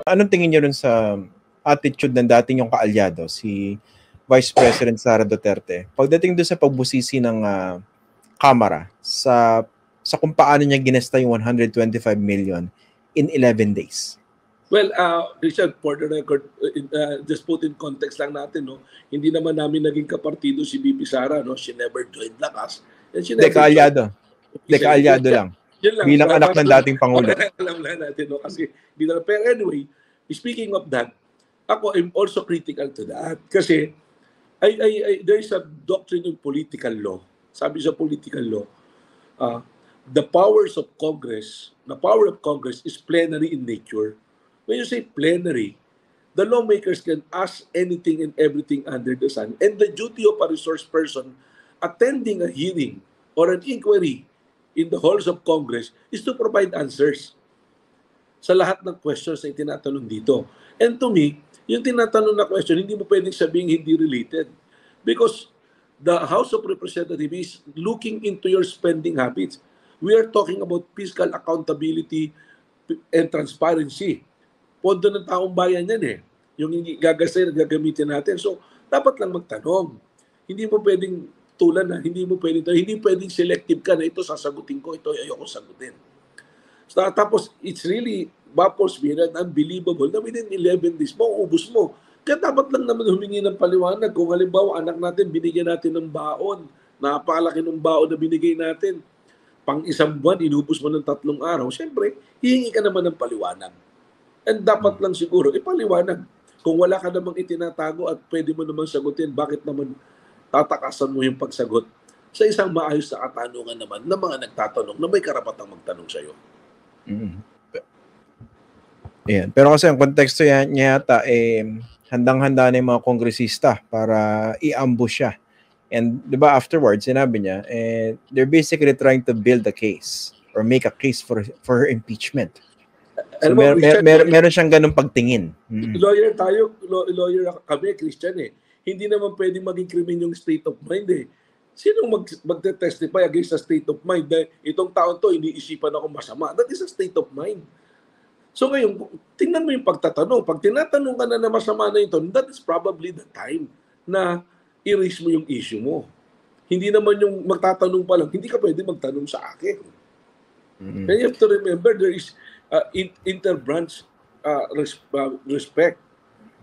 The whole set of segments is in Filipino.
Anong tingin niyo rin sa attitude ng dating yung kaalyado, si Vice President Sara Duterte, pagdating doon sa pagbusisi ng Kamara sa kung paano niya ginesta yung 125 million in 11 days? Well, Richard, for the record, just put in context lang natin, no? Hindi naman namin naging kapartido si BP Sara, no? She never joined Lakas. And she never Dekaalyado. Dekaalyado lang. Bilang anak ng dating Pangulo. Alam lang natin, no? Kasi, pero anyway, speaking of that, ako, I'm also critical to that. Kasi, there is a doctrine of political law. Sabi sa political law, the power of Congress is plenary in nature. When you say plenary, the lawmakers can ask anything and everything under the sun. And the duty of a resource person attending a hearing or an inquiry in the halls of Congress is to provide answers sa lahat ng questions na itinatanong dito. And to me, yung tinatanong na question, hindi mo pwedeng sabihin hindi related. Because the House of Representatives is looking into your spending habits. We are talking about fiscal accountability and transparency. Pondo ng taong bayan yan eh. Yung gagamitin natin. So, dapat lang magtanong. Hindi mo pwedeng hindi pwedeng selective ka na ito sasagutin ko, ito ayoko sagutin. So, tapos, it's really baffles me and unbelievable na within 11 days, mauubos mo. Kaya dapat lang naman humingi ng paliwanag. Kung halimbawa, anak natin, binigyan natin ng baon. Napakalaki ng baon na binigay natin. Pang isang buwan, inubos mo ng 3 araw. Siyempre, hihingi ka naman ng paliwanag. And dapat lang siguro, ipaliwanag. Kung wala ka namang itinatago at pwede mo naman sagutin, bakit naman tatakasan mo yung pagsagot sa isang maayos na katanungan naman ng mga nagtatanong na may karapatang magtanong sa iyo. Yan. Pero kasi ang konteksto niya yata, handang-handa na yung mga kongresista para i-ambush siya. And di ba afterwards, sinabi niya, they're basically trying to build a case or make a case for her impeachment. So meron siyang ganung pagtingin. Lawyer tayo, lawyer kami, Christian eh. Hindi naman pwedeng maging krimen yung state of mind eh. Sinong magte-testify against a state of mind? Dahil itong taon to, iniisipan ako masama. That is a state of mind. So ngayon, tingnan mo yung pagtatanong. Pag tinatanong ka na masama na ito, that is probably the time na i-raise mo yung issue mo. Hindi naman yung magtatanong pa lang, hindi ka pwede magtanong sa akin. And you have to remember, there is interbranch respect.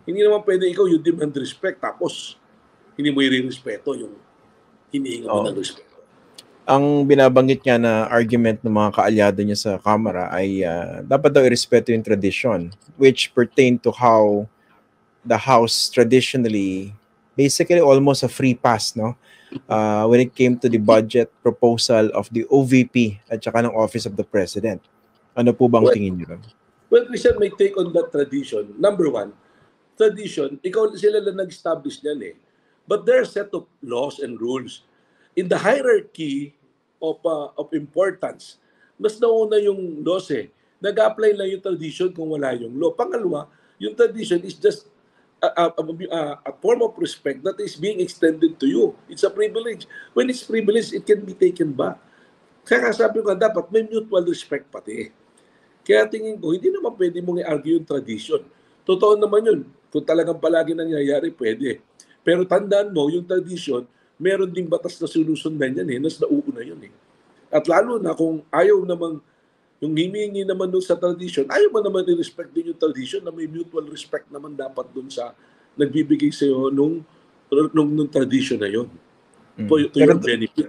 Hindi naman pwede ikaw you demand respect tapos hindi mo i-respeto yung hinihinga mo ng respeto. Ang binabanggit niya na argument ng mga kaalyado niya sa Kamara ay dapat daw i-respeto yung tradition, which pertain to how the House traditionally, basically almost a free pass, no? When it came to the budget proposal of the OVP at saka ng Office of the President. Ano po bang tingin niyo? Well, Christian, may take on that tradition. Number one, tradition, sila lang nag-establish niyan eh. But there are a set of laws and rules. In the hierarchy of importance, mas nauna yung laws eh. Nag-apply lang yung tradition kung wala yung law. Pangalawa, yung tradition is just a form of respect that is being extended to you. It's a privilege. When it's privilege, it can be taken back. Kaya sabi ko dapat may mutual respect pati. Kaya tingin ko, hindi naman pwede mong i-argue yung tradition. Totoo naman yun. Kung talagang palagi nangyayari, pwede. Pero tandaan mo, yung tradition, meron ding batas na sinusundan yan eh. Nas nauuna yun eh. At lalo na kung ayaw naman, yung himingi naman doon sa tradition, ayaw mo naman i-respect din yung tradition na may mutual respect naman dapat doon sa nagbibigay sa'yo nung tradition na yun. To your benefit.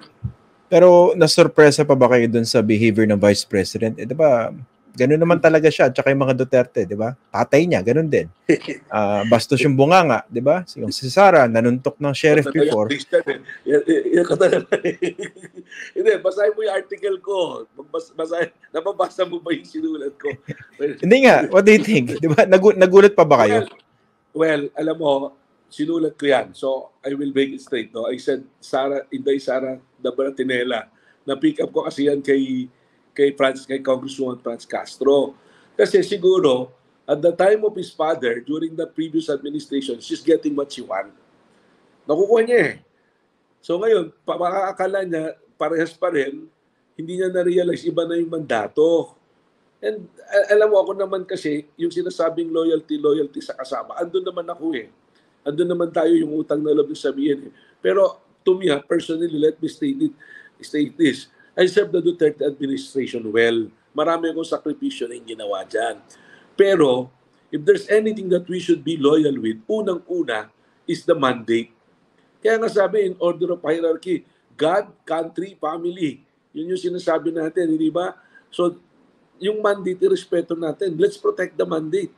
Pero nasurpresa pa ba kayo doon sa behavior ng Vice President? Diba, ganun naman talaga siya, tsaka yung mga Duterte, di ba? Tatay niya, ganun din. Bastos yung bunganga, di ba? Yung si Sara, nanuntok ng sheriff before. Hindi, basahin mo yung article ko. Napabasa mo ba yung sinulat ko? Hindi nga, what do you think? Di ba? Nagulat pa ba kayo? Well, alam mo, sinulat ko yan. So, I will make it straight. No? I said, Inday Sara Dabratinela. Na-pick up ko kasi yan kay Congresswoman Franz Castro. Kasi siguro, at the time of his father, during the previous administration, she's getting what she want. Nakukuha niya eh. So ngayon, makakakala niya, parehas pa rin, hindi niya na-realize, iba na yung mandato. And alam mo, ako naman kasi, yung sinasabing loyalty sa kasama, andun naman ako eh. Andun naman tayo yung utang na loob na sabihin eh. Pero to me, personally, let me state this. I served the Duterte administration well. Marami akong sakripisyo na yung ginawa dyan. Pero, if there's anything that we should be loyal with, unang-una is the mandate. Kaya nga sabi, in order of hierarchy, God, country, family. Yun yung sinasabi natin, hindi ba? So, yung mandate, irespeto natin. Let's protect the mandate.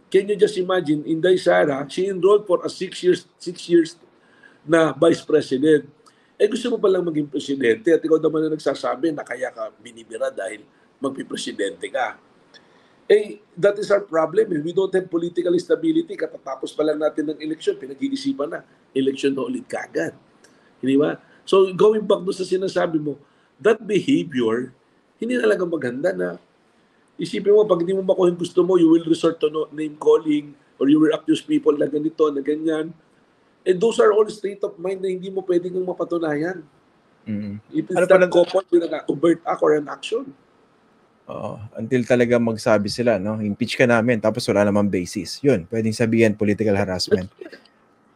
Can you just imagine, Inday Sara, she enrolled for a 6 years na vice president. Gusto mo palang maging presidente at ikaw naman na nagsasabi na kaya ka binibira dahil magpipresidente ka. That is our problem. We don't have political stability. Katatapos pa lang natin ng eleksyon, pinag-iisipan na, eleksyon na ulit kaagad. Hindi ba? So, going back doon sa sinasabi mo, that behavior, hindi talaga maganda na isipin mo, pag hindi mo makuha yung gusto mo, you will resort to name calling or you will accuse people na ganito, na ganyan. And those are all state of mind na hindi mo pwedeng mapatunayan. If it's not coupled with an overt act or an action. Until talaga magsabi sila, no? Impeach ka namin, tapos wala namang basis. Yun, pwedeng sabihin political harassment.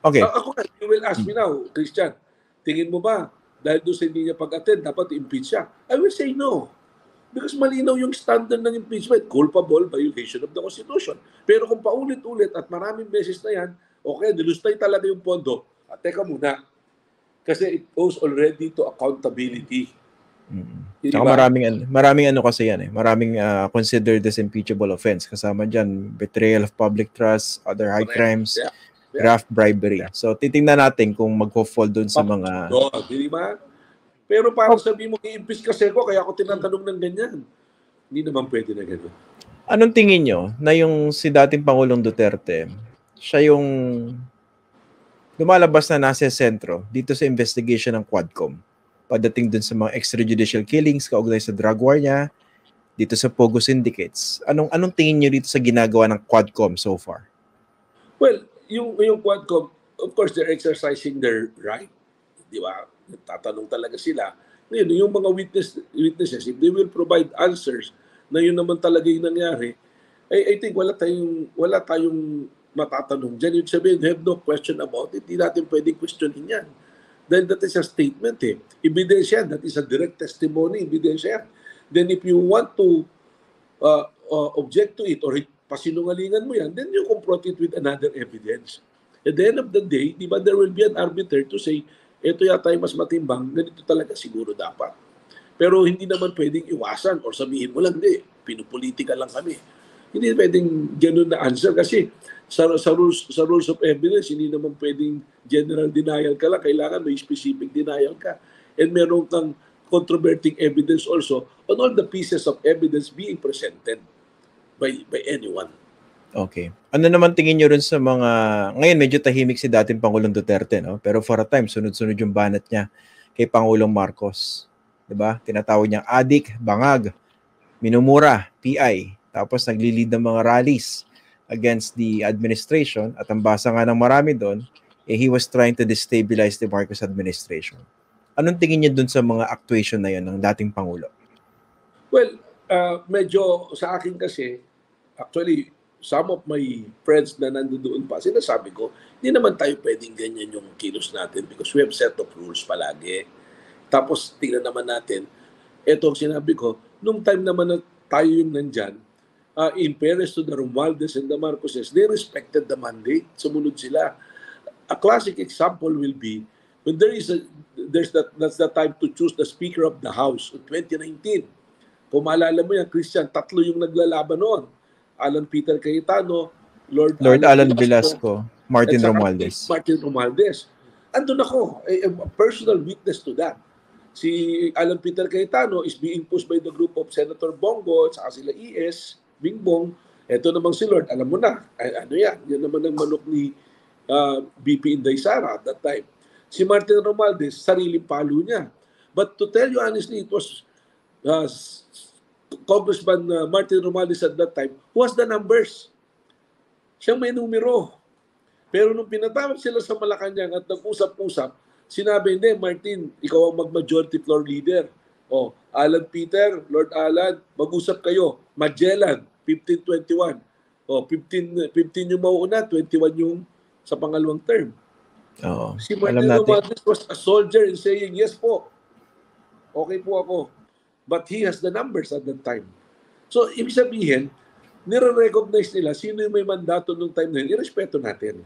Okay. Ako, you will ask me now, Christian, tingin mo ba, dahil doon sa hindi niya pag-attend, dapat impeach siya? I will say no. Because malinaw yung standard ng impeachment, culpable violation of the Constitution. Pero kung paulit-ulit at maraming beses na yan, okay, nilustay talaga yung pondo. Teka muna. Kasi it goes already to accountability. Saka maraming ano kasi yan eh. Maraming considered as impeachable offense. Kasama dyan, betrayal of public trust, other high crimes, graft bribery. So titingnan natin kung mag-fall doon sa mga... Di ba? Pero parang sabi mo, i-impeach kasi ako, kaya ako tinatanong ng ganyan. Hindi naman pwede na gano'n. Anong tingin nyo na yung si dating Pangulong Duterte, siya yung lumalabas na nasa sentro dito sa investigation ng Quadcom pagdating dun sa mga extrajudicial killings kaugnay sa drug war niya, dito sa Pogo Syndicates. Anong tingin nyo dito sa ginagawa ng Quadcom so far? Well, yung Quadcom, of course, they're exercising their right. Di ba? Tatanong talaga sila. Ngayon, yung mga witnesses, if they will provide answers na yun naman talaga yung nangyari, I think wala tayong matatanong dyan. Yung sabihin, have no question about it. Hindi natin pwedeng questionin yan. Then that is a statement eh. Ebidensya, that is a direct testimony, ebidensya. Then if you want to object to it or pasinungalingan mo yan, then you confront it with another evidence. At the end of the day, di ba, there will be an arbiter to say, ito yata yung mas matimbang, ganito talaga siguro dapat. Pero hindi naman pwedeng iwasan or sabihin mo lang, hindi, pinupolitika lang kami. Hindi pwedeng ganun na answer kasi sa rules of evidence, hindi naman pwedeng general denial ka lang. Kailangan may specific denial ka. And meron kang controverting evidence also on all the pieces of evidence being presented by anyone. Okay. Ano naman tingin nyo rin sa mga... Ngayon, medyo tahimik si dating Pangulong Duterte, no? Pero for a time, sunod-sunod yung banat niya kay Pangulong Marcos. Diba? Tinatawag niyang adik, bangag, minumura, PI. Tapos naglilid ng mga rallies against the administration. At ang basa nga ng marami doon, he was trying to destabilize the Marcos administration. Anong tingin niyo doon sa mga actuation na yun ng dating Pangulo? Well, medyo sa akin kasi, actually, some of my friends na nandoon pa, sinasabi ko, hindi naman tayo pwedeng ganyan yung kilos natin because we have set of rules palagi. Tapos, tingnan naman natin, eto ang sinabi ko, nung time naman na tayo yung nandyan, in fairness to the Romualdez and the Marcoses, they respected the mandate. Sumunod sila. A classic example will be, when that's the time to choose the Speaker of the House in 2019. Kung maalala mo yan, Christian, 3 yung naglalaban noon. Alan Peter Cayetano, Lord Alan Velasco, Martin Romualdez. Martin Romualdez. Andun ako, a personal witness to that. Si Alan Peter Cayetano is being pushed by the group of Senator Bongo at saka sila ES, Bingbong. Ito namang si Lord, alam mo na, ano yan naman ang manok ni BP Inday Sara at that time. Si Martin Romualdez, sarili palo niya. But to tell you honestly, it was Congressman Martin Romualdez at that time who has the numbers. Siyang may numero. Pero nung pinatawag sila sa Malacanang at nag-usap-usap, sinabi, hindi, Martin, ikaw ang mag-majority floor leader. Alan Peter, Lord Alan, mag-usap kayo. Magellan, 1521. O, 15 yung mauuna, 21 yung sa pangalawang term. Oo. Si Alam Martin natin. Romualdez was a soldier in saying, yes po, okay po ako. But he has the numbers at that time. So, ibig sabihin, nire-recognize nila sino yung may mandato nung time na yun, irespeto natin.